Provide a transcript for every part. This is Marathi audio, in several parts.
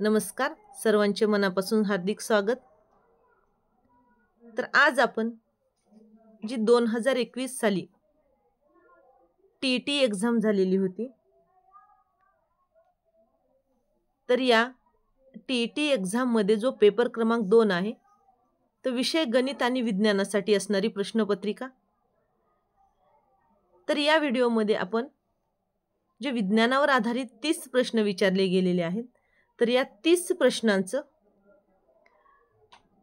नमस्कार, सर्वांचे मनापासून हार्दिक स्वागत। तर आज आपण जी 2021 साली टीईटी एक्झाम झालेली होती, तर या टीईटी एक्झाम मध्ये जो पेपर क्रमांक 2 आहे तो विषय गणित आणि विज्ञानासाठी असणारी प्रश्नपत्रिका। तर या व्हिडिओमध्ये आपण जे विज्ञानावर आधारित 30 प्रश्न विचारले गेलेले आहेत, तर या 30 प्रश्नांचं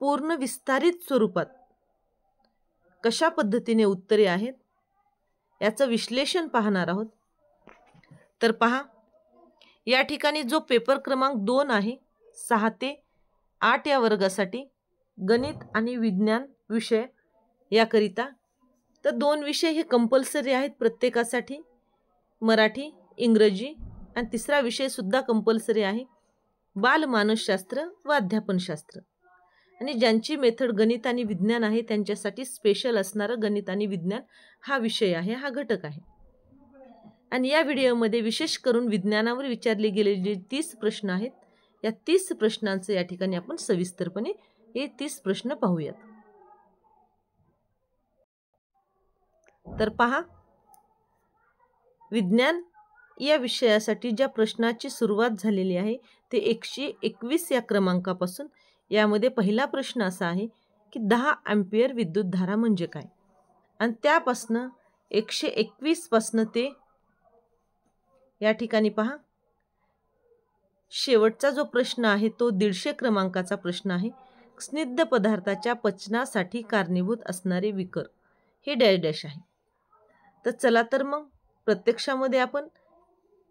पूर्ण विस्तारित स्वरूपात कशा पद्धतीने उत्तरे आहेत याचं विश्लेषण पाहणार आहोत। तर पहा, या ठिकाणी जो पेपर क्रमांक 2 आहे 6 ते 8 या वर्गासाठी गणित आणि विज्ञान विषय याकरिता, तर 2 विषय हे कंपल्सरी आहेत प्रत्येकासाठी, मराठी इंग्रजी, आणि तिसरा विषय सुद्धा कंपल्सरी आहे बाल मानसशास्त्र व अध्यापनशास्त्र। आणि ज्यांची मेथड गणित आणि विज्ञान आहे त्यांच्यासाठी स्पेशल असणारा गणित आणि विज्ञान हा विषय आहे, हा घटक आहे। आणि या व्हिडिओमध्ये विशेष करून विज्ञानावर विचारले गेलेले जे 30 प्रश्न आहेत, या 30 प्रश्नांचं या ठिकाणी आपण सविस्तरपणे हे 30 प्रश्न पाहूयात। तर पहा, विज्ञान या विषयासाठी ज्या प्रश्नाची सुरुवात झालेली आहे ते 121 या क्रमांकापासून। यामध्ये पहिला प्रश्न असा आहे की 10 अँपिअर विद्युतधारा म्हणजे काय, आणि त्यापासून 121 पासून ते या ठिकाणी पहा शेवटचा जो प्रश्न आहे तो 150 क्रमांकाचा प्रश्न आहे। स्निग्ध पदार्थाच्या पचनासाठी कारणीभूत असणारे विकर हे डॅश डॅश आहे। तर चला तर मग प्रत्यक्षामध्ये आपण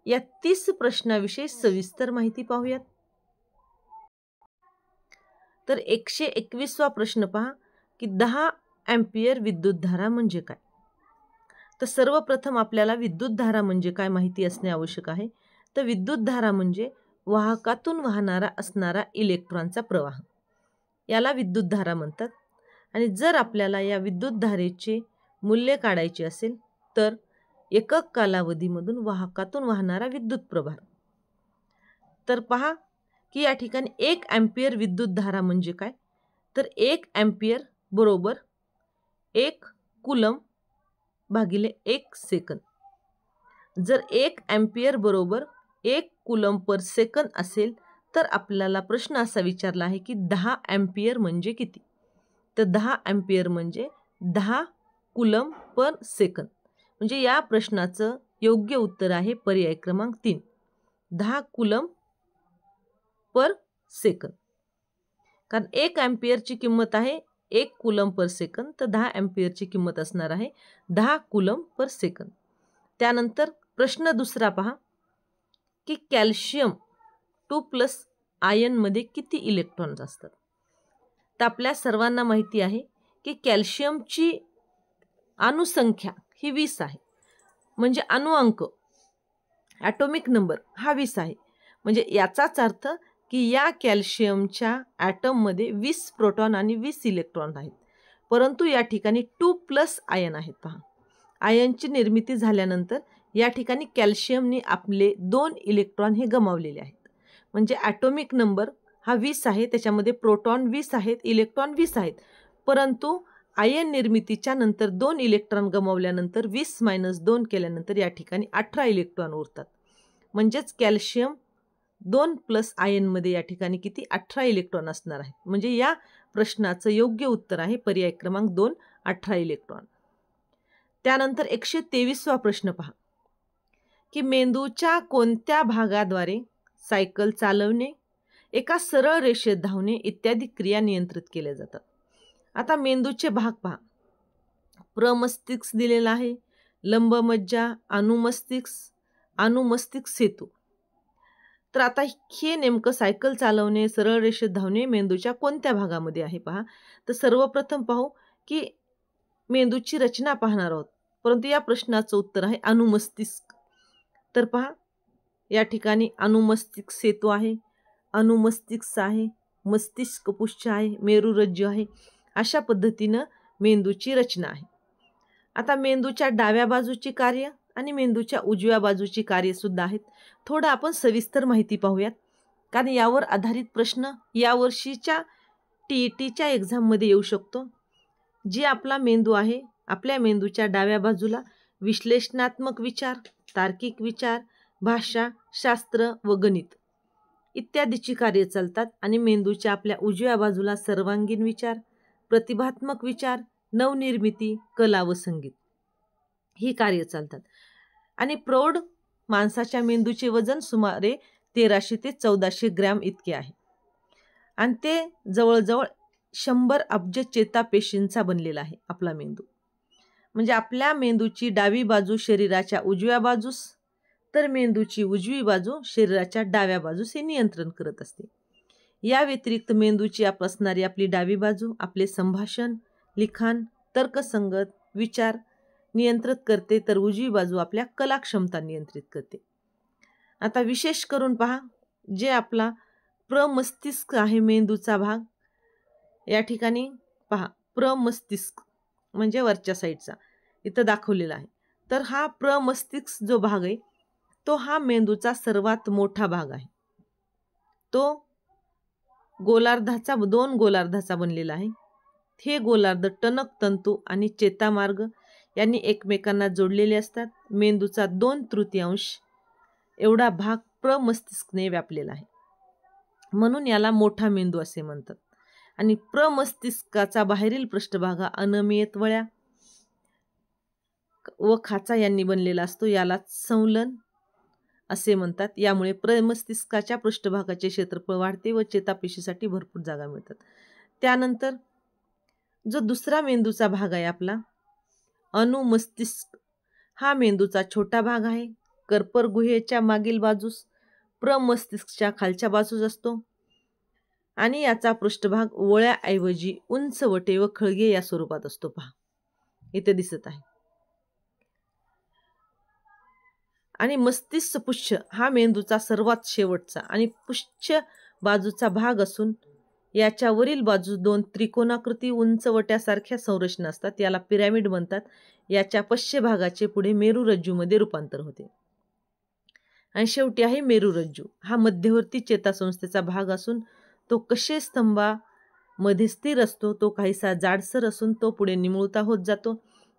या 30 प्रश्नाविषयी सविस्तर माहिती पाहूयात। तर 121वा प्रश्न पहा की 10 अँपिअर विद्युतधारा म्हणजे काय। तर सर्वप्रथम आपल्याला विद्युतधारा म्हणजे काय माहिती असणे आवश्यक आहे। तर विद्युतधारा म्हणजे वाहकातून वाहणारा असणारा इलेक्ट्रॉनचा प्रवाह, याला विद्युतधारा म्हणतात। आणि जर आपल्याला या विद्युतधारेचे मूल्य काढायचे असेल तर एकक कालावधीमधून वाहकातून वाहणारा विद्युत प्रवाह। तर पहा की या ठिकाणी 1 अँपिअर विद्युतधारा म्हणजे काय, तर 1 अँपिअर बरोबर 1 कूलम भागिले 1 सेकंद। जर 1 अँपिअर बरोबर 1 कूलम पर सेकंद असेल तर आपल्याला प्रश्न असा विचारला आहे की 10 अँपिअर म्हणजे किती। तर 10 अँपिअर म्हणजे 10 कूलम पर सेकंद। म्हणजे या प्रश्नाचं योग्य उत्तर आहे पर्याय क्रमांक 3, 10 कूलम पर सेकंद। कारण 1 अँपिअरची किंमत आहे 1 कूलम पर सेकंद, तर 10 अँपिअरची किंमत असणार आहे 10 कूलम पर सेकंद। त्यानंतर प्रश्न दुसरा पहा की कॅल्शियम 2+ आयनमध्ये किती इलेक्ट्रॉन्स असतात। तर आपल्या सर्वांना माहिती आहे की कॅल्शियमची अणुसंख्या ही 20 आहे, म्हणजे अणुअंक ॲटॉमिक नंबर हा 20 आहे। म्हणजे याचाच अर्थ की या कॅल्शियमच्या ॲटममध्ये 20 प्रोटॉन आणि 20 इलेक्ट्रॉन आहेत, परंतु या ठिकाणी 2+ आयन आहेत। पहा, आयनची निर्मिती झाल्यानंतर या ठिकाणी कॅल्शियमने आपले 2 इलेक्ट्रॉन हे गमावलेले आहेत। म्हणजे ॲटॉमिक नंबर हा 20 आहे, त्याच्यामध्ये प्रोटॉन 20 आहेत, इलेक्ट्रॉन 20 आहेत, परंतु आयन निर्मितीच्या नंतर 2 इलेक्ट्रॉन गमावल्यानंतर 20 - 2 केल्यानंतर या ठिकाणी 18 इलेक्ट्रॉन उरतात। म्हणजेच कॅल्शियम 2+ आयनमध्ये या ठिकाणी किती 18 इलेक्ट्रॉन असणार आहेत। म्हणजे या प्रश्नाचं योग्य उत्तर आहे पर्याय क्रमांक 2, 18 इलेक्ट्रॉन। त्यानंतर 123वा प्रश्न पहा की मेंदूच्या कोणत्या भागाद्वारे सायकल चालवणे, एका सरळ रेषेत धावणे इत्यादी क्रिया नियंत्रित केल्या जातात। आता मेंदूचे भाग पहा, प्रमस्तिष्क दिलेला आहे, लंबमज्जा, अनुमस्तिष्क सेतू। तर आता हे नेमकं सायकल चालवणे, सरळ रेषेत धावणे मेंदूच्या कोणत्या भागामध्ये आहे पहा। तर सर्वप्रथम पाहू की मेंदूची रचना पाहणार आहोत, परंतु या प्रश्नाचं उत्तर आहे अनुमस्तिष्क। तर पहा या ठिकाणी अनुमस्तिष्क सेतू आहे, अनुमस्तिष्क आहे, मस्तिष्क पुच्छ आहे, मेरुरज्जू आहे, अशा पद्धतीनं मेंदूची रचना आहे। आता मेंदूच्या डाव्या बाजूची कार्य आणि मेंदूच्या उजव्या बाजूची कार्य सुद्धा आहेत। थोडं आपण सविस्तर माहिती पाहूयात। कारण यावर आधारित प्रश्न यावर्षीच्या TETच्या एक्झाममध्ये येऊ शकतो. जी आपला मेंदू आहे, आपल्या मेंदूच्या डाव्या बाजूला विश्लेषणात्मक विचार, तार्किक विचार, भाषा, शास्त्र व गणित इत्यादीची कार्य चालतात आणि मेंदूच्या आपल्या उजव्या बाजूला सर्वांगीण विचार, प्रतिभात्मक विचार, नवनिर्मिती, कला व संगीत ही कार्य चालतात. आणि प्रौढ माणसाच्या मेंदूचे वजन सुमारे 1300 ते 1400 ग्रॅम इतके आहे आणि ते जवळजवळ 100 अब्ज चेतापेशींचा बनलेला आहे आपला मेंदू. म्हणजे आपल्या मेंदूची डावी बाजू शरीराच्या उजव्या बाजूस तर मेंदूची उजवी बाजू शरीराच्या डाव्या बाजूस हे नियंत्रण करत असते. या व्यतिरिक्त मेंदूची असणारी आपली डावी बाजू आपले संभाषण, लिखाण, तर्कसंगत विचार नियंत्रित करते, तर उजवी बाजू आपल्या कलाक्षमता नियंत्रित करते. आता विशेष करून पहा, जे आपला प्रमस्तिष्क आहे मेंदूचा भाग, या ठिकाणी पहा प्रमस्तिष्क म्हणजे वरच्या साईडचा इथं दाखवलेला आहे. तर हा प्रमस्तिष्क जो भाग आहे तो हा मेंदूचा सर्वात मोठा भाग आहे. तो दोन गोलार्धाचा बनलेला आहे. हे गोलार्ध टणक तंतू आणि चेतामार्ग यांनी एकमेकांना जोडलेले असतात. मेंदूचा 2/3 एवढा भाग प्रमस्तिष्कने व्यापलेला आहे, म्हणून याला मोठा मेंदू असे म्हणतात. आणि प्रमस्तिष्काचा बाहेरील पृष्ठभाग हा अनियमित वळ्या व खाचा यांनी बनलेला असतो, याला संलयन असे म्हणतात. यामुळे प्रमस्तिष्काच्या पृष्ठभागाचे क्षेत्रफळ वाढते व चेतापेशीसाठी भरपूर जागा मिळतात. त्यानंतर जो दुसरा मेंदूचा भाग आहे आपला अनुमस्तिष्क, हा मेंदूचा छोटा भाग आहे. कर्पर गुहेच्या मागील बाजूस प्रमस्तिष्कच्या खालच्या बाजूस असतो आणि याचा पृष्ठभाग वळ्याऐवजी उंचवटे व खळगे या स्वरूपात असतो. पहा इथे दिसत आहे. आणि मस्तिष्क पुच्छ हा मेंदूचा सर्वात शेवटचा आणि पुच्छ बाजूचा भाग असून याच्या वरील बाजूस 2 त्रिकोणाकृती उंचवट्यासारख्या संरचना असतात, याला पिरॅमिड म्हणतात. याच्या पश्चभागाचे पुढे मेरुरज्जूमध्ये रूपांतर होते. आणि शेवटी आहे मेरुरज्जू, हा मध्यवर्ती चेतासंस्थेचा भाग असून तो कशे स्तंभामध्ये स्थिर असतो. तो काहीसा जाडसर असून तो पुढे निमुळता होत जातो.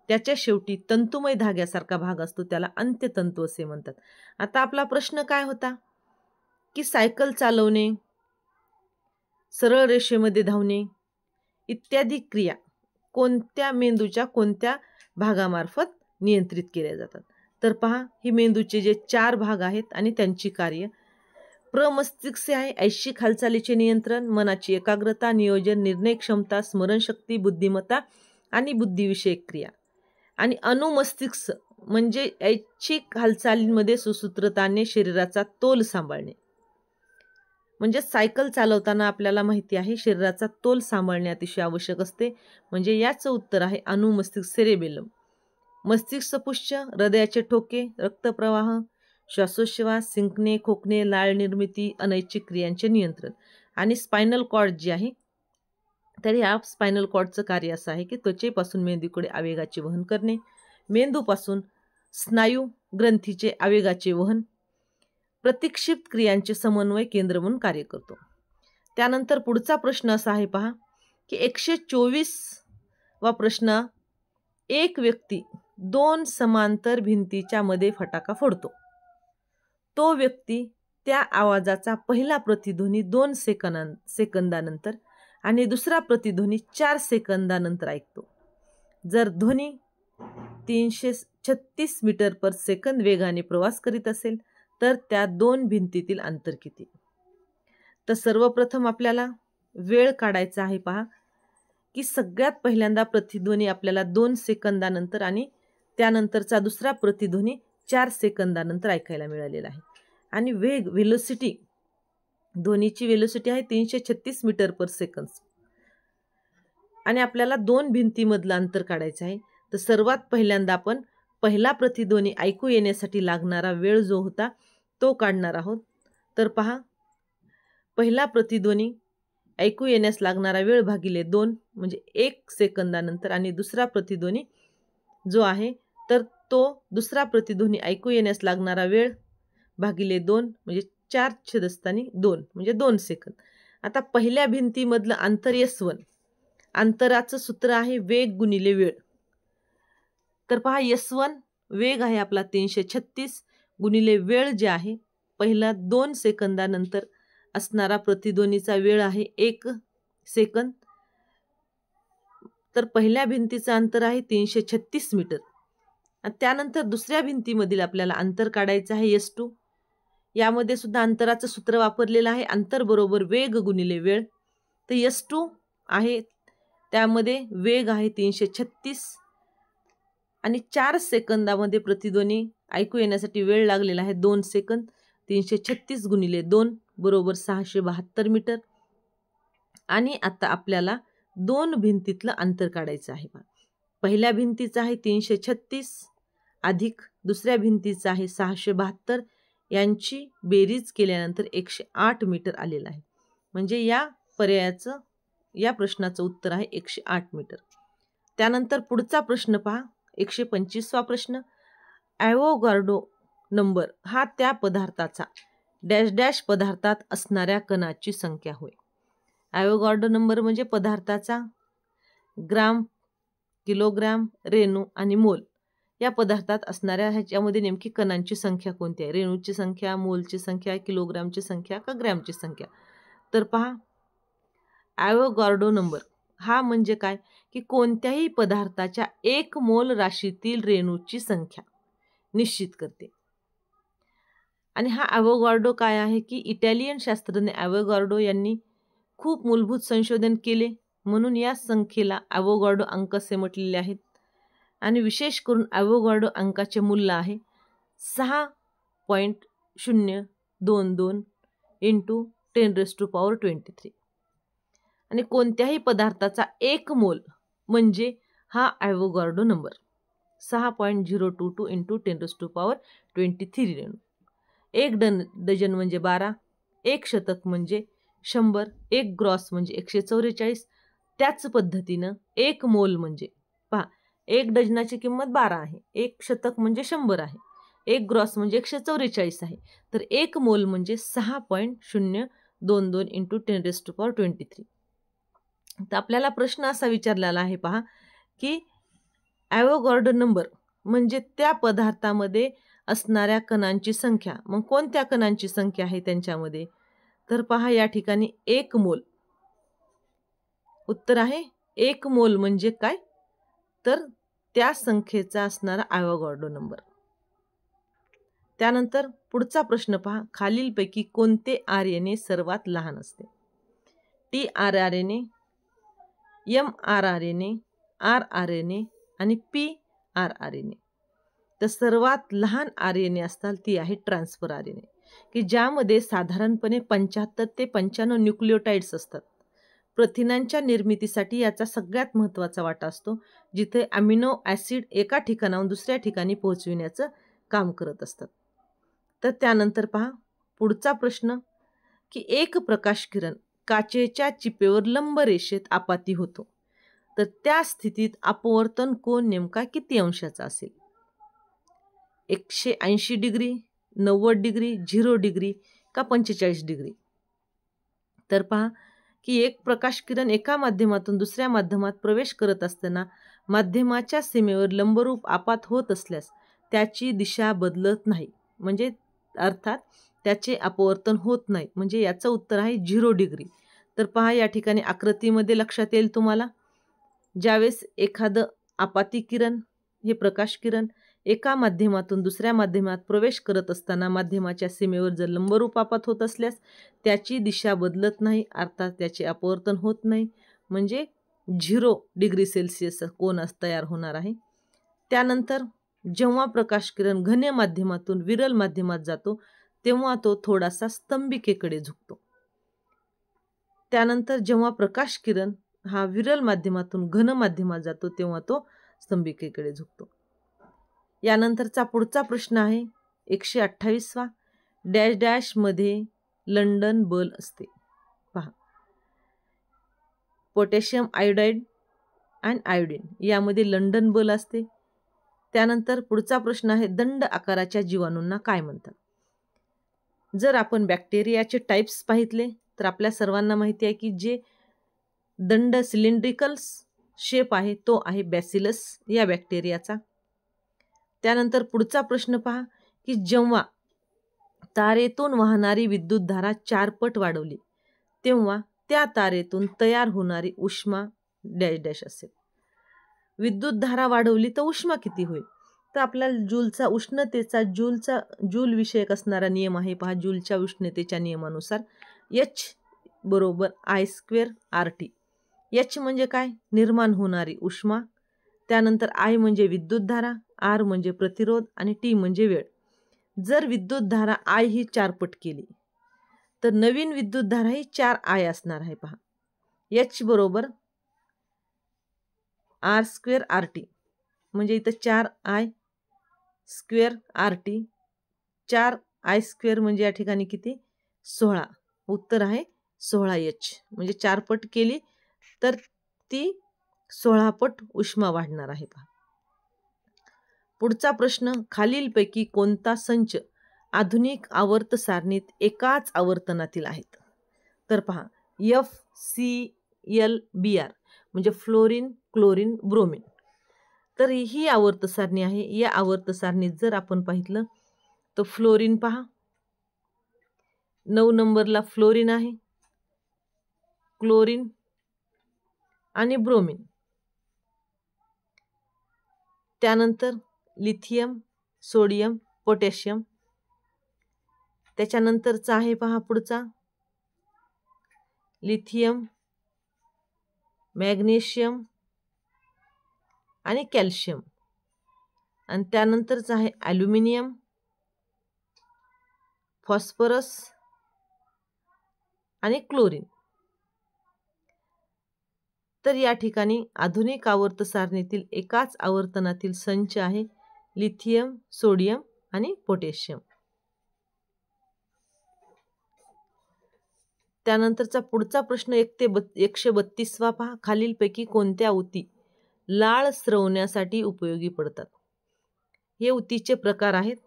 त्याच्या शेवटी तंतुमय धाग्यासारखा भाग असतो, त्याला अंत्यतंतू असे म्हणतात. आता आपला प्रश्न काय होता की सायकल चालवणे, सरळ रेषेमध्ये धावणे इत्यादी क्रिया कोणत्या मेंदूच्या कोणत्या भागामार्फत नियंत्रित केल्या जातात. तर पहा, ही मेंदूचे जे 4 भाग आहेत आणि त्यांची कार्य. प्रमस्तिष्क आहे ऐच्छिक हालचालीचे नियंत्रण, मनाची एकाग्रता, नियोजन, निर्णय क्षमता, स्मरणशक्ती, बुद्धिमत्ता आणि बुद्धिविषयक क्रिया. आणि अनुमस्तिष्क म्हणजे ऐच्छिक हालचालींमध्ये सुसूत्रताने शरीराचा तोल सांभाळणे. म्हणजे सायकल चालवताना आपल्याला माहिती आहे शरीराचा तोल सांभाळणे अतिशय आवश्यक असते. म्हणजे याचं उत्तर आहे अनुमस्तिष्क सेरेबेलम. मस्तिष्क पुच्छ हृदयाचे ठोके, रक्तप्रवाह, श्वासोच्छ्वास, शिंकणे, खोकणे, लाळ निर्मिती, अनैच्छिक क्रियांचे नियंत्रण. आणि स्पायनल कॉर्ड जी आहे, तर या स्पायनल कॉर्डचं कार्य असं आहे की त्वचेपासून मेंदूकडे आवेगाचे वहन करणे, मेंदूपासून स्नायू ग्रंथीचे आवेगाचे वहन, प्रतिक्षिप्त क्रियांचे समन्वय केंद्र म्हणून कार्य करतो. त्यानंतर पुढचा प्रश्न असा आहे पहा की 124वा प्रश्न, एक व्यक्ती 2 समांतर भिंतीच्या मध्ये फटाका फोडतो. तो व्यक्ती त्या आवाजाचा पहिला प्रतिध्वनी 2 सेकंदानंतर आणि दुसरा प्रतिध्वनी 4 सेकंदानंतर ऐकतो. जर ध्वनी 336 मीटर पर सेकंद वेगाने प्रवास करीत असेल तर त्या 2 भिंतीतील अंतर किती. तर सर्वप्रथम आपल्याला वेळ काढायचा आहे. पहा की सगळ्यात पहिल्यांदा प्रतिध्वनी आपल्याला 2 सेकंदानंतर आणि त्यानंतरचा दुसरा प्रतिध्वनी 4 सेकंदानंतर ऐकायला मिळालेला आहे. आणि व्हेलोसिटी, ध्वनीची व्हेलोसिटी आहे 336 मीटर पर सेकंद. आणि आपल्याला 2 भिंतीमधलं अंतर काढायचं आहे. तर सर्वात पहिल्यांदा आपण पहिला प्रतिध्वनी ऐकू येण्यासाठी लागणारा वेळ जो होता तो काढणार आहोत. तर पहा, पहिला प्रतिध्वनी ऐकू येण्यास लागणारा वेळ भागिले 2 म्हणजे 1 सेकंदानंतर आणि दुसरा प्रतिध्वनी जो आहे तर तो दुसरा प्रतिध्वनी ऐकू येण्यास लागणारा वेळ भागिले 2 म्हणजे 4/2 म्हणजे 2 सेकंद. आता पहिल्या भिंतीमधलं अंतर S1, अंतराचं सूत्र आहे वेग गुणिले वेळ. तर पहा S1 वेग आहे आपला 336 गुणिले वेळ जे आहे पहिला 2 सेकंदानंतर असणारा प्रतिध्वनीचा वेळ आहे 1 सेकंद. तर पहिल्या भिंतीचं अंतर आहे 336 मीटर. आणि त्यानंतर दुसऱ्या भिंतीमधील आपल्याला अंतर काढायचं आहे S2. यामध्ये सुद्धा अंतराचं सूत्र वापरलेलं आहे अंतर बरोबर वेग गुणिले वेळ. तर S2 आहे त्यामध्ये वेग आहे 336 आणि 4 सेकंदामध्ये प्रतिध्वनी ऐकू येण्यासाठी वेळ लागलेला आहे 2 सेकंद. 336 गुणिले 2 बरोबर 672 मीटर. आणि आता आपल्याला 2 भिंतीतलं अंतर काढायचं आहे. पहिल्या भिंतीचं आहे 336 अधिक दुसऱ्या भिंतीचं आहे 672. यांची बेरीज केल्यानंतर 108 मीटर आलेलं आहे. म्हणजे या प्रश्नाचं उत्तर आहे 108 मीटर. त्यानंतर पुढचा प्रश्न पहा, 125वा प्रश्न. ॲव्होगाड्रो नंबर हा त्या पदार्थाचा डॅश डॅश पदार्थात असणाऱ्या कणाची संख्या होय. ॲव्होगाड्रो नंबर म्हणजे पदार्थाचा ग्राम, किलोग्राम, रेणू आणि मोल या पदार्थात असणाऱ्या ह्याच्यामध्ये नेमकी कणांची संख्या कोणती आहे. रेणूची संख्या, मोलची संख्या, किलोग्रामची संख्या का ग्रॅमची संख्या. तर पहा ॲव्होगाड्रो नंबर हा म्हणजे काय की कोणत्याही पदार्थाच्या 1 मोल राशीतील रेणूची संख्या निश्चित करते. आणि हा ॲव्होगाड्रो काय आहे की इटालियन शास्त्रज्ञ ॲव्होगाड्रो यांनी खूप मूलभूत संशोधन केले म्हणून या संख्येला ॲव्होगाड्रो अंक असे म्हटलेले आहेत. आणि विशेष करून ॲव्होगाड्रो अंकाचे मूल्य आहे 6.022 × 10⁻23. आणि कोणत्याही पदार्थाचा 1 मोल म्हणजे हा ॲव्होगाड्रो नंबर 6.022 × 10⁻23 रेणू. 1 डझन म्हणजे 12, 1 शतक म्हणजे 100, 1 ग्रॉस म्हणजे 144. त्याच पद्धतीनं 1 मोल म्हणजे पहा 1 डझनाची किंमत 12 आहे, 1 शतक म्हणजे 100 आहे, 1 ग्रॉस म्हणजे 144 आहे. तर 1 मोल म्हणजे 6.022 × 10⁻23. तर आपल्याला प्रश्न असा विचारलेला आहे पहा की ॲव्होगाड्रो नंबर म्हणजे त्या पदार्थामध्ये असणाऱ्या कणांची संख्या. मग कोणत्या कणांची संख्या आहे त्यांच्यामध्ये. तर पहा या ठिकाणी 1 मोल. उत्तर आहे 1 मोल म्हणजे काय तर त्या संख्येचा असणारा ॲव्होगाड्रो नंबर. त्यानंतर पुढचा प्रश्न पहा, खालीलपैकी कोणते RNA सर्वात लहान असते. tRNA, mRNA, rRNA आणि pRNA. तर सर्वात लहान RNA असतात ती आहे ट्रान्सफर RNA की ज्यामध्ये साधारणपणे 75 ते 95 न्यूक्लियोटाइड्स असतात. प्रथिनांच्या निर्मितीसाठी याचा सगळ्यात महत्त्वाचा वाटा असतो जिथे अमिनो ॲसिड एका ठिकाणाहून दुसऱ्या ठिकाणी पोहोचविण्याचं काम करत असतात. तर त्यानंतर पहा पुढचा प्रश्न की एक प्रकाश किरण काचेच्या चिपेवर लंब रेषेत आपाती होतो तर त्या स्थितीत अपवर्तन कोन नेमका किती अंशाचा असेल. 180 डिग्री, 90 डिग्री, 0 डिग्री का 45 डिग्री. तर पहा की एक प्रकाश किरण एका माध्यमातून दुसऱ्या माध्यमात प्रवेश करत असताना माध्यमाच्या सीमेवर लंबरूप आपात होत असल्यास त्याची दिशा बदलत नाही म्हणजे अर्थात त्याचे अपवर्तन होत नाही म्हणजे याचं उत्तर आहे 0 डिग्री. तर पहा या ठिकाणी आकृतीमध्ये लक्षात येईल तुम्हाला ज्यावेळेस एखादं आपाती किरण हे प्रकाश किरण एका माध्यमातून दुसऱ्या माध्यमात प्रवेश करत असताना माध्यमाच्या सीमेवर जर लंबरूप आपात होत असल्यास त्याची दिशा बदलत नाही अर्थात त्याचे अपवर्तन होत नाही म्हणजे 0 डिग्री सेल्सिअस कोन तयार होणार आहे. त्यानंतर जेव्हा प्रकाश किरण घन माध्यमातून विरल माध्यमात जातो तेव्हा तो थोडासा स्तंभिकेकडे झुकतो. त्यानंतर जेव्हा प्रकाश किरण हा विरल माध्यमातून घन माध्यमात जातो तेव्हा तो स्तंभिकेकडे झुकतो. यानंतरचा पुढचा प्रश्न आहे 128वा. डॅश डॅश मध्ये लंडन बल असते. पहा पोटॅशियम आयोडाईड आणि आयोडीन यामध्ये लंडन बल असते. त्यानंतर पुढचा प्रश्न आहे दंड आकाराच्या जीवाणूंना काय म्हणतात. जर आपण बॅक्टेरियाचे टाईप्स पाहितले तर आपल्या सर्वांना माहिती आहे की जे दंड सिलेंड्रिकल शेप आहे तो आहे बॅसिलस या बॅक्टेरियाचा. त्यानंतर पुढचा प्रश्न पहा की जेव्हा तारेतून वाहणारी विद्युतधारा 4 पट वाढवली तेव्हा त्या तारेतून तयार होणारी उष्मा डॅश डॅश असेल. विद्युतधारा वाढवली तर उष्मा किती होईल? तर आपल्याला जूलचा उष्णतेचा जूल विषयक असणारा नियम आहे पहा. जूलच्या उष्णतेच्या नियमानुसार H बरोबर I² RT. H म्हणजे काय? निर्माण होणारी उष्मा. त्यानंतर I म्हणजे विद्युतधारा, R म्हणजे प्रतिरोध आणि T म्हणजे वेळ. जर विद्युतधारा I ही 4 पट केली तर नवीन विद्युतधारा ही 4I असणार आहे पहा. H बरोबर R² RT म्हणजे इथं 4I² RT. 4I² म्हणजे या ठिकाणी किती? 16. उत्तर आहे 16H. म्हणजे 4 पट केली तर ती 16 पट उष्मा वाढणार आहे पहा. पुढचा प्रश्न, खालीलपैकी कोणता संच आधुनिक आवर्त सारणीत एकाच आवर्तनातील आहेत? तर पहा FClBr म्हणजे फ्लोरीन, क्लोरीन, ब्रोमीन. तर ही आवर्त सारणी आहे. या आवर्त सारणीत जर आपण पाहितलं तर फ्लोरीन पहा 9 नंबरला फ्लोरीन आहे, क्लोरीन आणि ब्रोमीन. त्यानंतर लिथियम, सोडियम, पोटॅशियम. त्याच्यानंतरचा आहे पहा पुढचा लिथियम, मॅग्नेशियम आणि कॅल्शियम. आणि त्यानंतरचा आहे ॲल्युमिनियम, फॉस्फरस आणि क्लोरीन. तर या ठिकाणी आधुनिक आवर्त सारणीतील एकाच आवर्तनातील संच आहे लिथियम, सोडियम आणि पोटॅशियम. त्यानंतरचा पुढचा प्रश्न 1 ते 132 पहा. खालीलपैकी कोणत्या ऊती लाळ स्रवण्यासाठी उपयोगी पडतात? हे ऊतीचे प्रकार आहेत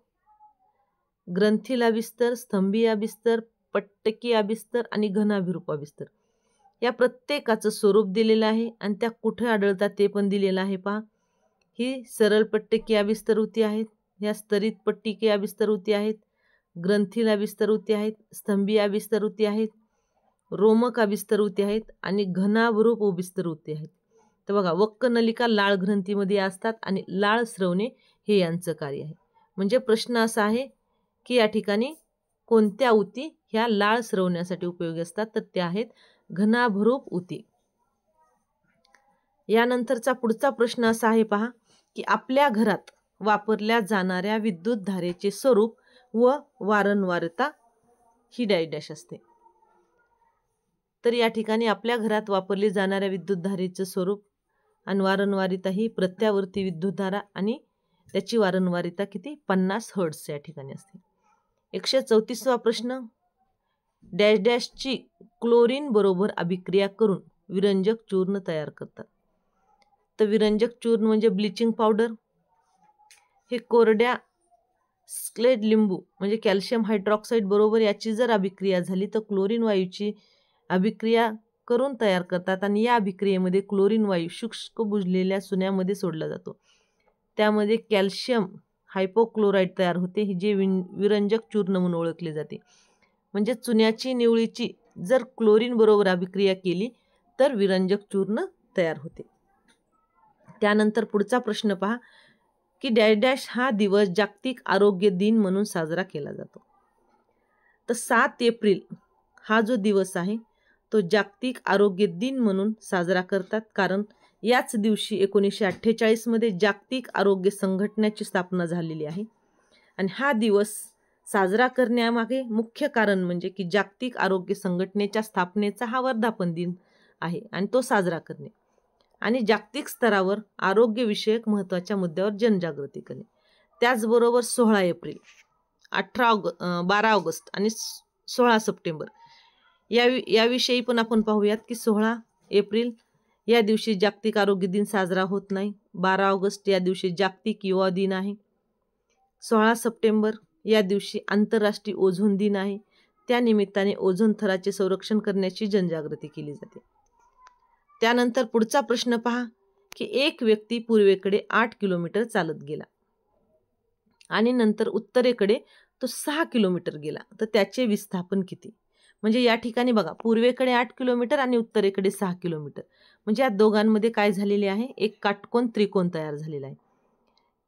ग्रंथीला विस्तर, स्तंभीय विस्तर, पट्टकी विस्तर आणि घनाभिरूप विस्तर. या प्रत्येकाचं स्वरूप दिलेलं आहे आणि त्या कुठे आढळतात ते पण दिलेलं आहे पहा. ही सरळ पट्टकी विस्तर ऊती आहेत, ह्या स्तरित पट्टिकी विस्तर ऊती आहेत, ग्रंथीला विस्तर ऊती आहेत, स्तंभीय विस्तर ऊती आहेत, रोमक विस्तर ऊती आहेत आणि घनाभिरूप विस्तर ऊती आहेत. तर बघा वक्क नलिका लाळ ग्रंथीमध्ये असतात आणि लाळ स्रवणे हे यांचं कार्य आहे. म्हणजे प्रश्न असा आहे की या ठिकाणी कोणत्या ऊती ह्या लाळ स्रवण्यासाठी उपयोगी असतात? तर त्या आहेत घनाभिरूप ऊती. यानंतरचा पुढचा प्रश्न असा आहे पहा की आपल्या घरात वापरल्या जाणाऱ्या विद्युत धारेचे स्वरूप व वारंवारता ही डॅश डॅश असते. तर या ठिकाणी आपल्या घरात वापरली जाणाऱ्या विद्युत धारेचे स्वरूप आणि वारंवारिता ही प्रत्यावर्ती विद्युतधारा आणि त्याची वारंवारिता किती? 50 हर्ट्झ या ठिकाणी असते. 134वा प्रश्न, डॅश डॅशची क्लोरीन बरोबर अभिक्रिया करून विरंजक चूर्ण तयार करतात. तर विरंजक चूर्ण म्हणजे ब्लिचिंग पावडर. हे कोरड्या स्लेट लिंबू म्हणजे कॅल्शियम हायड्रॉक्साईड बरोबर याची जर अभिक्रिया झाली तर क्लोरीन वायूची अभिक्रिया करून तयार करतात आणि या अभिक्रियेमध्ये क्लोरीन वायू शुष्क बुजलेल्या चुन्यामध्ये सोडला जातो. त्यामध्ये कॅल्शियम हायपोक्लोराईड तयार होते, हे जे विरंजक चूर्ण म्हणून ओळखले जाते. म्हणजे चुन्याची निवळीची जर क्लोरीन बरोबर अभिक्रिया केली तर विरंजक चूर्ण तयार होते. त्यानंतर पुढचा प्रश्न पहा की डॅश डॅश हा दिवस जागतिक आरोग्य दिन म्हणून साजरा केला जातो. तर 7 एप्रिल हा जो दिवस आहे तो जागतिक आरोग्य दिन म्हणून साजरा करतात, कारण याच दिवशी 1948 मध्ये जागतिक आरोग्य संघटनेची स्थापना झालेली आहे. आणि हा दिवस साजरा करण्यामागे मुख्य कारण म्हणजे की जागतिक आरोग्य संघटनेच्या स्थापनेचा हा वर्धापन दिन आहे आणि तो साजरा करणे आणि जागतिक स्तरावर आरोग्यविषयक महत्त्वाच्या मुद्द्यावर जनजागृती करणे. त्याचबरोबर 16 एप्रिल, 12 ऑगस्ट आणि 16 सप्टेंबर याविषयी पण आपण पाहूयात की 16 एप्रिल या दिवशी जागतिक आरोग्य दिन साजरा होत नाही. 12 ऑगस्ट या दिवशी जागतिक युवा दिन आहे. 16 सप्टेंबर या दिवशी आंतरराष्ट्रीय ओझोन दिन आहे. त्या निमित्ताने ओझोन थराचे संरक्षण करण्याची जनजागृती केली जाते. त्यानंतर पुढचा प्रश्न पहा की एक व्यक्ती पूर्वेकडे 8 किलोमीटर चालत गेला आणि नंतर उत्तरेकडे तो 6 किलोमीटर गेला, तर त्याचे विस्थापन किती? म्हणजे या ठिकाणी बघा, पूर्वेकडे 8 किलोमीटर आणि उत्तरेकडे 6 किलोमीटर, म्हणजे या दोघांमध्ये काय झालेले आहे, एक काटकोन त्रिकोण तयार झालेला आहे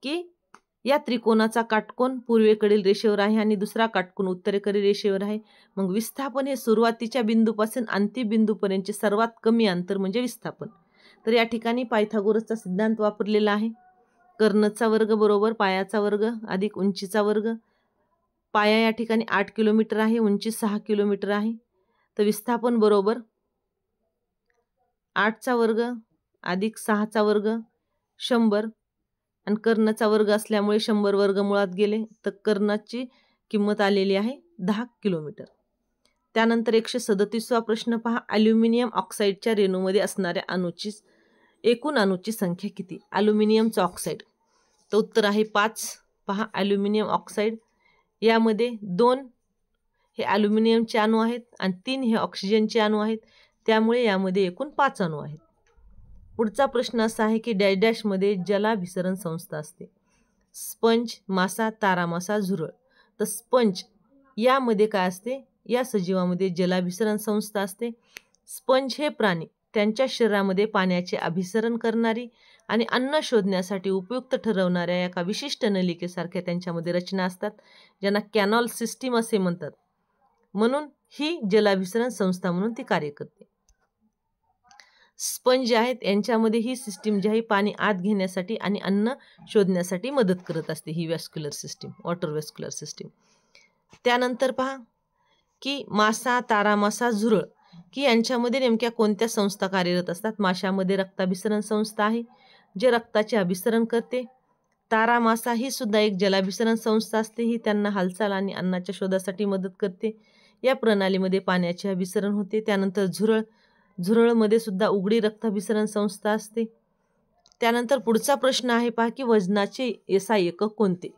की या त्रिकोणाचा काटकोन पूर्वेकडील रेषेवर आहे आणि दुसरा काटकोन उत्तरेकडील रेषेवर आहे. मग विस्थापन हे सुरुवातीच्या बिंदूपासून अंतिम बिंदूपर्यंतचे सर्वात कमी अंतर म्हणजे विस्थापन. तर या ठिकाणी पायथागोरसचा सिद्धांत वापरलेला आहे. कर्णचा वर्ग बरोबर पायाचा वर्ग अधिक उंचीचा वर्ग. पाया या ठिकाणी 8 किलोमीटर आहे, उंची 6 किलोमीटर आहे. तर विस्थापन बरोबर 8चा वर्ग अधिक 6चा वर्ग 100 आणि कर्णचा वर्ग असल्यामुळे 100 वर्गमुळात गेले, तर कर्णाची किंमत आलेली आहे 10 किलोमीटर. त्यानंतर 137वा प्रश्न पहा, ॲल्युमिनियम ऑक्साईडच्या रेणूमध्ये असणाऱ्या अणूची एकूण अणूची संख्या किती? ॲल्युमिनियमचं ऑक्साईड, तर उत्तर आहे 5. पहा, ॲल्युमिनियम ऑक्साईड यामध्ये 2 हे ॲल्युमिनियमचे अणू आहेत आणि 3 हे ऑक्सिजनचे अणू आहेत, त्यामुळे यामध्ये एकूण 5 अणू आहेत. पुढचा प्रश्न असा आहे की डॅश डॅशमध्ये जलाभिसरण संस्था असते. स्पंज, मासा, तारामासा, झुरळ. तर स्पंज यामध्ये काय असते, या सजीवामध्ये जलाभिसरण संस्था असते. स्पंज हे प्राणी त्यांच्या शरीरामध्ये पाण्याचे अभिसरण करणारी आणि अन्न शोधण्यासाठी उपयुक्त ठरवणाऱ्या एका विशिष्ट नलिकेसारख्या त्यांच्यामध्ये रचना असतात, ज्यांना कॅनॉल सिस्टीम असे म्हणतात. म्हणून ही जलाभिसरण संस्था म्हणून ती कार्य करते. स्पंज जे आहेत यांच्यामध्ये ही सिस्टीम जी आहे पाणी आत घेण्यासाठी आणि अन्न शोधण्यासाठी मदत करत असते, ही वॅस्क्युलर सिस्टीम, वॉटर वॅस्क्युलर सिस्टीम. त्यानंतर पहा की मासा, तारामासा, झुरळ की यांच्यामध्ये नेमक्या कोणत्या संस्था कार्यरत असतात. माशामध्ये रक्ताभिसरण संस्था आहे, जे रक्ताचे अभिसरण करते. तारामासा ही सुद्धा एक जलाभिसरण संस्था असते, ही त्यांना हालचाल आणि अन्नाच्या शोधासाठी मदत करते. या प्रणालीमध्ये पाण्याचे अभिसरण होते. त्यानंतर झुरळमध्ये सुद्धा उघडी रक्ताभिसरण संस्था असते. त्यानंतर पुढचा प्रश्न आहे पहा की वजनाचे एसआय एकक कोणते?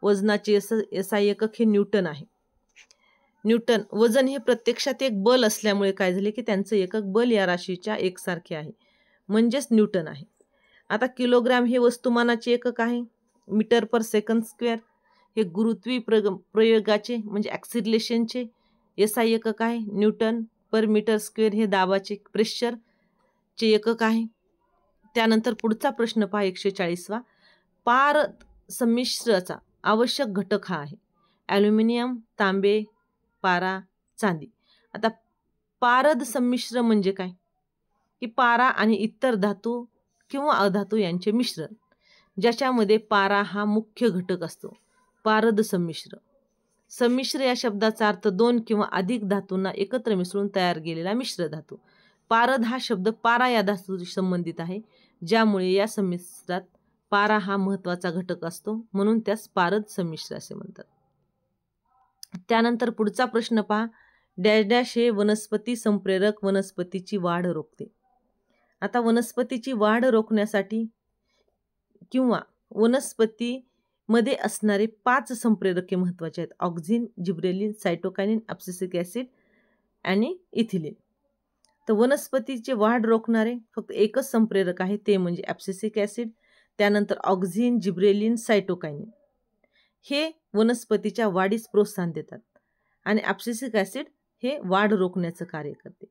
वजनाचे एसआय एकक हे न्यूटन आहे. न्यूटन वजन हे प्रत्यक्षात एक बल असल्यामुळे काय झाले की त्यांचं एकक बल या राशीच्या एकसारखे आहे, म्हणजेच न्यूटन आहे. आता किलोग्राम हे वस्तुमानाचे एकक आहे. मीटर पर सेकंद स्क्वेअर हे गुरुत्वीय प्रयोगाचे म्हणजे ॲक्सिलरेशनचे एसआय एकक आहे. न्यूटन पर मीटर स्क्वेअर हे दाबाचे प्रेशरचे एकक आहे. त्यानंतर पुढचा प्रश्न पहा 140वा, पारद संमिश्राचा आवश्यक घटक हा आहे. ॲल्युमिनियम, तांबे, पारा, चांदी. आता पारद संमिश्र म्हणजे काय की पारा आणि इतर धातू किंवा अधातू यांचे मिश्रण, ज्याच्यामध्ये पारा हा मुख्य घटक असतो. पारद संमिश्र. संमिश्र या शब्दाचा अर्थ 2 किंवा अधिक धातूंना एकत्र मिसळून तयार केलेला मिश्र धातू. पारद हा शब्द पारा या धातूशी संबंधित आहे, ज्यामुळे या संमिश्रात पारा हा महत्त्वाचा घटक असतो, म्हणून त्यास पारद संमिश्र असे म्हणतात. त्यानंतर पुढचा प्रश्न पहा, डॅश डॅश हे वनस्पती संप्रेरक वनस्पतीची वाढ रोखते. आता वनस्पतीची वाढ रोखण्यासाठी किंवा वनस्पतीमध्ये असणारे 5 संप्रेरके महत्त्वाचे आहेत. ऑक्झिन, जिब्रेलिन, सायटोकायनिन, ॲब्सिसिक ॲसिड आणि इथिलिन. तर वनस्पतीची वाढ रोखणारे फक्त एकच संप्रेरक आहे, ते म्हणजे ॲब्सिसिक ॲसिड. त्यानंतर ऑक्झिन, जिब्रेलिन, सायटोकायनिन हे वनस्पतीच्या वाढीस प्रोत्साहन देतात आणि ॲब्सिसिक ॲसिड हे वाढ रोखण्याचं कार्य करते.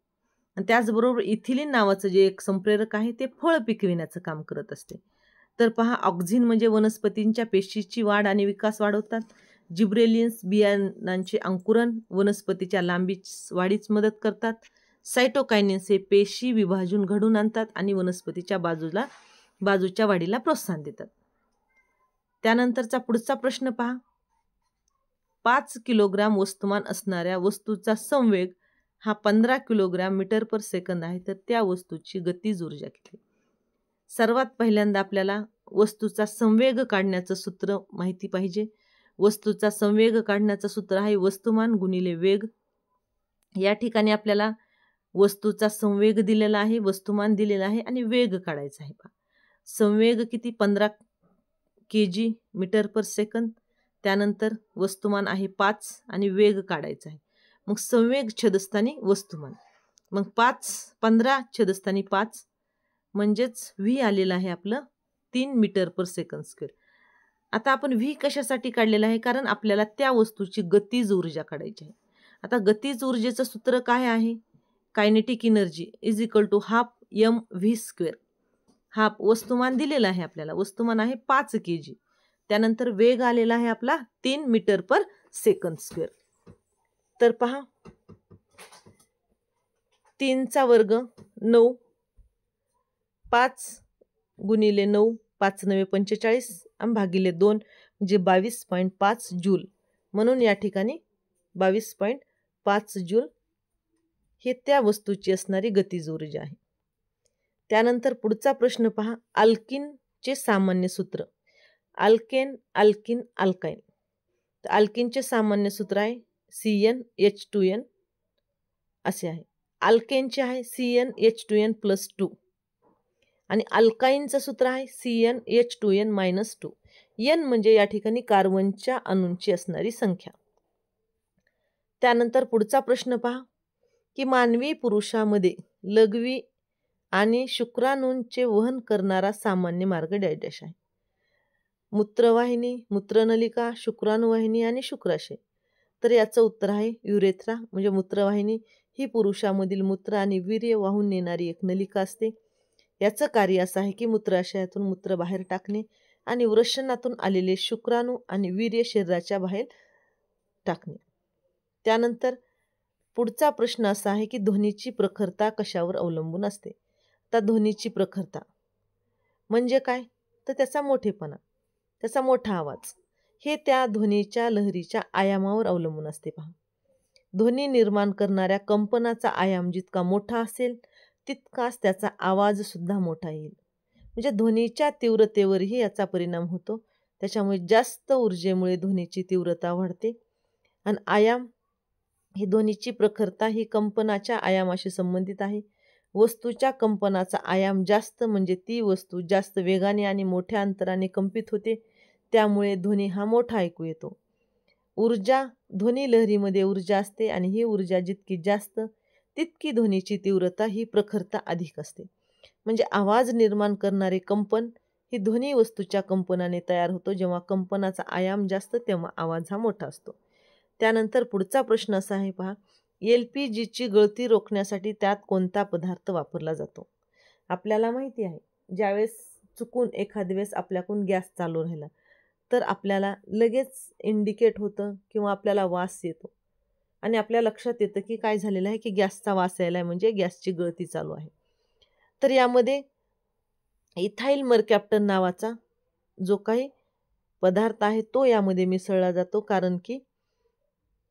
आणि त्याचबरोबर इथिलिन नावाचं जे एक संप्रेरक आहे ते फळ पिकविण्याचं काम करत असते. तर पहा, ऑक्झिन म्हणजे वनस्पतींच्या पेशीची वाढ आणि विकास वाढवतात. जिब्रेलिन्स बियाणांचे अंकुरण, वनस्पतीच्या वाढीस मदत करतात. सायटोकायनिन्स हे पेशी विभाजन घडून आणतात आणि वनस्पतीच्या बाजूच्या वाढीला प्रोत्साहन देतात. त्यानंतरचा पुढचा प्रश्न पहा, 5 किलोग्राम वस्तुमान असणाऱ्या वस्तूचा संवेग हा 15 किलोग्राम मीटर पर सेकंद आहे, तर त्या वस्तूची गतीज ऊर्जा किती? सर्वात पहिल्यांदा आपल्याला वस्तूचा संवेग काढण्याचं सूत्र माहिती पाहिजे. वस्तूचा संवेग काढण्याचं सूत्र आहे वस्तुमान गुणिले वेग. या ठिकाणी आपल्याला वस्तूचा संवेग दिलेला आहे, वस्तुमान दिलेला आहे आणि वेग काढायचा आहे. संवेग किती? 15 kg मीटर पर सेकंद. त्यानंतर वस्तुमान आहे 5 आणि वेग काढायचा आहे. मग संवेग छेदस्थानी वस्तुमान. मग 15 छेदस्थानी 5 म्हणजेच व्ही आलेलं आहे आपलं 3 मीटर पर सेकंद स्क्वेअर. आता आपण व्ही कशासाठी काढलेला आहे? कारण आपल्याला त्या वस्तूची गतीज ऊर्जा काढायची आहे. आता गतीज ऊर्जेचं सूत्र काय आहे? Kinetic energy is equal to half mv square. Half वस्तुमान दिलेला आहे आपल्याला, वस्तुमान आहे 5 kg. त्यानंतर वेग आलेला आहे आपला 3 मीटर पर सेकंद स्क्वेअर. तर पहा 3 चा वर्ग 9, 5 गुणिले 9 5 9 45 आणि भागिले 2 म्हणजे 22.5 जूल. म्हणून या ठिकाणी 22.5 जूल हे त्या वस्तूची असणारी गतीज ऊर्जा आहे. त्यानंतर पुढचा प्रश्न पहा, अल्किनचे सामान्य सूत्र. Alkane, alkene, alkyne. तर अल्किनचे सामान्य सूत्र आहे CnH2n असे आहे. अल्केनचे आहे CnH2n+2 आणि अल्काइनचं सूत्र आहे CnH2n-2. n म्हणजे या ठिकाणी कार्बनच्या अणूंची असणारी संख्या. त्यानंतर पुढचा प्रश्न पहा की मानवी पुरुषामध्ये लघवी आणि शुक्राणूंचे वहन करणारा सामान्य मार्ग डॅश आहे. मूत्रवाहिनी, मूत्रनलिका, शुक्राणुवाहिनी आणि शुक्राशय. तर याचं उत्तर आहे युरेथ्रा. म्हणजे मूत्रवाहिनी ही पुरुषामधील मूत्र आणि वीर्य वाहून नेणारी एक नलिका असते. याचं कार्य असं आहे की मूत्राशयातून मूत्र बाहेर टाकणे आणि वृषणातून आलेले शुक्राणू आणि वीर्य शरीराच्या बाहेर टाकणे. त्यानंतर पुढचा प्रश्न असा आहे की ध्वनीची प्रखरता कशावर अवलंबून असते? आता ध्वनीची प्रखरता म्हणजे काय? तर त्याचा मोठेपणा, त्याचा मोठा आवाज हे त्या ध्वनीच्या लहरीच्या आयामावर अवलंबून असते. पहा, ध्वनी निर्माण करणाऱ्या कंपनाचा आयाम जितका मोठा असेल तितकाच त्याचा आवाज सुद्धा मोठा येईल. म्हणजे ध्वनीच्या तीव्रतेवरही याचा परिणाम होतो. त्याच्यामुळे जास्त ऊर्जेमुळे ध्वनीची तीव्रता वाढते. आणि आयाम ही ध्वनीची प्रखरता ही कंपनाच्या आयामाशी संबंधित आहे. वस्तूच्या कंपनाचा आयाम जास्त म्हणजे ती वस्तू जास्त वेगाने आणि मोठ्या अंतराने कंपित होते, त्यामुळे ध्वनी हा मोठा ऐकू येतो. ऊर्जा, ध्वनी लहरीमध्ये ऊर्जा असते आणि ही ऊर्जा जितकी जास्त तितकी ध्वनीची तीव्रता ही प्रखरता अधिक असते. म्हणजे आवाज निर्माण करणारे कंपन ही ध्वनी वस्तूच्या कंपनाने तयार होतो. जेव्हा कंपनाचा आयाम जास्त तेव्हा आवाज हा मोठा असतो. त्यानंतर पुढचा प्रश्न असा आहे, पहा, LPGची गळती रोखण्यासाठी त्यात कोणता पदार्थ वापरला जातो? आपल्याला माहिती आहे ज्यावेळेस चुकून एखाद्या वेळेस आपल्याकडून गॅस चालू राहिला तर आपल्याला लगेच इंडिकेट होतं किंवा आपल्याला वास येतो आणि आपल्या लक्षात येतं की काय झालेलं आहे की गॅसचा वास यायला आहे म्हणजे गॅसची गळती चालू आहे. तर यामध्ये इथाइल मरकॅप्टन नावाचा जो काही पदार्थ आहे तो यामध्ये मिसळला जातो, कारण की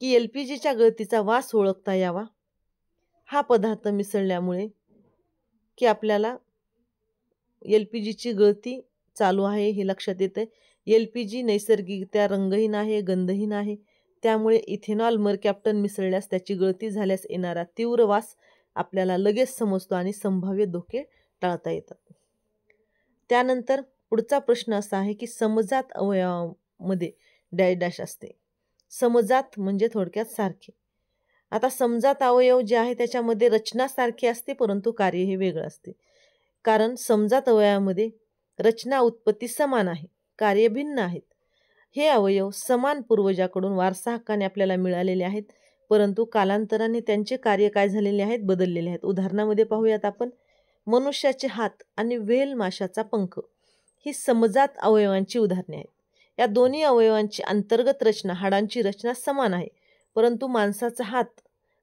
LPGच्या गळतीचा वास ओळखता यावा हा पदार्थ मिसळल्यामुळे की आपल्याला LPGची गळती चालू आहे हे लक्षात येतं. LPG नैसर्गिकरित्या रंगहीन आहे, गंधहीन आहे, त्यामुळे इथेनॉल मरकॅप्टन मिसळल्यास त्याची गळती झाल्यास येणारा तीव्र वास आपल्याला लगेच समजतो आणि संभाव्य धोके टाळता येतात. त्यानंतर पुढचा प्रश्न असा आहे की समजात अवयवामध्ये डॅश असते. समजात म्हणजे थोडक्यात सारखे. आता समजात अवयव जे आहे त्याच्यामध्ये रचना सारखी असते परंतु कार्य हे वेगळं असते. कारण समजात अवयवामध्ये रचना उत्पत्ती समान आहे, कार्य भिन्न आहेत. हे अवयव समान पूर्वजाकडून वारसा हक्काने आपल्याला मिळालेले आहेत, परंतु कालांतराने त्यांचे कार्य काय झालेले आहेत, बदललेले आहेत. उदाहरणामध्ये पाहूयात आपण. मनुष्याचे हात आणि व्हेल माशाचा पंख ही समजात अवयवांची उदाहरणे आहेत. या दोन्ही अवयवांची अंतर्गत रचना, हाडांची रचना समान आहे, परंतु माणसाचा हात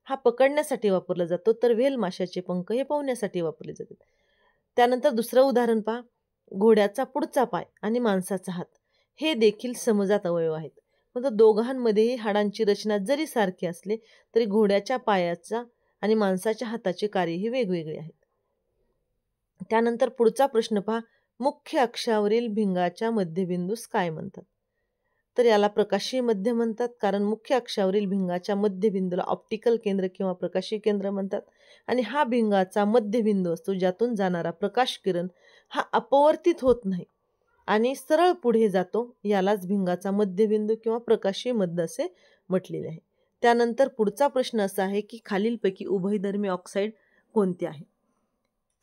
हा पकडण्यासाठी वापरला जातो तर व्हेल माशाचे पंख हे पोहण्यासाठी वापरले जातात. त्यानंतर दुसरं उदाहरण पहा, घोड्याचा पुढचा पाय आणि माणसाचा हात हे देखील समजात अवयव आहेत. म्हणजे दोघांमध्येही हाडांची रचना जरी सारखी असले तरी घोड्याच्या पायाचा आणि माणसाच्या हाताचे कार्य हे वेगवेगळे आहेत. त्यानंतर पुढचा प्रश्न पहा, मुख्य अक्षावरील भिंगाच्या मध्यबिंदूस काय म्हणतात? तर याला प्रकाशीय मध्य म्हणतात, कारण मुख्य अक्षावरील भिंगाच्या मध्यबिंदूला ऑप्टिकल केंद्र किंवा प्रकाशीय केंद्र म्हणतात. आणि हा भिंगाचा मध्यबिंदू असतो ज्यातून जाणारा प्रकाश किरण हा अपवर्तित होत नाही, आणि सरळ पुढे जातो, यालाच भिंगाचा मध्यबिंदू किंवा प्रकाशीय मध्य असे म्हटलेले आहे. त्यानंतर पुढचा प्रश्न असा आहे की खालीलपैकी उभयधर्मी ऑक्साईड कोणते आहे?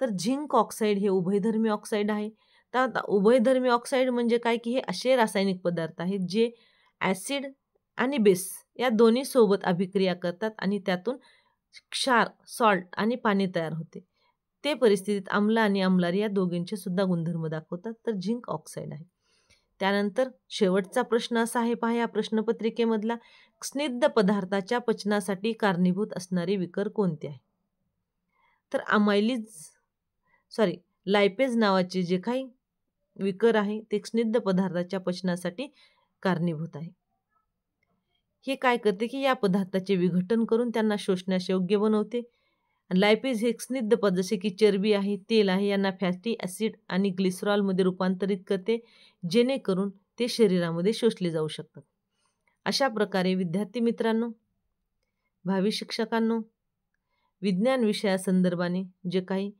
तर झिंक ऑक्साईड हे उभयधर्मी ऑक्साईड आहे. तर आता उभयधर्मी ऑक्साईड म्हणजे काय की हे असे रासायनिक पदार्थ आहेत जे ॲसिड आणि बेस या दोन्ही सोबत अभिक्रिया करतात आणि त्यातून क्षार, सॉल्ट आणि पाणी तयार होते. ते परिस्थितीत आम्ल आणि अम्लारी या दोघींचे सुद्धा गुणधर्म दाखवतात. तर झिंक ऑक्साईड आहे. त्यानंतर शेवटचा प्रश्न असा आहे पहा या प्रश्नपत्रिकेमधला, स्निग्ध पदार्थाच्या पचनासाठी कारणीभूत असणारे विकर कोणते आहे? तर लायपेज नावाचे जे काही विकर आहे ते स्निग्ध पदार्थाच्या पचनासाठी कारणीभूत आहे. हे काय करते की या पदार्थाचे विघटन करून त्यांना शोषण्यास योग्य बनवते. लायपेज हे स्निग्ध पदार्थ जसे की चरबी आहे, तेल आहे यांना फॅटी ॲसिड आणि ग्लिसरॉलमध्ये रूपांतरित करते, जेणेकरून ते शरीरामध्ये शोषले जाऊ शकतात. अशा प्रकारे विद्यार्थी मित्रांनो, भावी शिक्षकांनो, विज्ञान विषयासंदर्भाने जे काही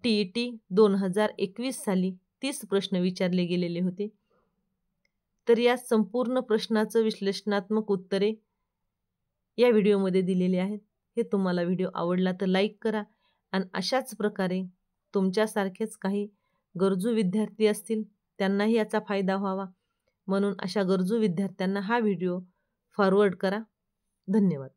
TET 2021 साली 30 प्रश्न विचारले गेलेले होते, तर या संपूर्ण प्रश्नाचं विश्लेषणात्मक उत्तरे या व्हिडिओमध्ये दिलेली आहेत. हे तुम्हाला व्हिडिओ आवडला तर लाईक करा आणि अशाच प्रकारे तुमच्यासारखेच काही गरजू विद्यार्थी असतील त्यांनाही याचा फायदा व्हावा म्हणून अशा गरजू विद्यार्थ्यांना हा व्हिडिओ फॉरवर्ड करा. धन्यवाद.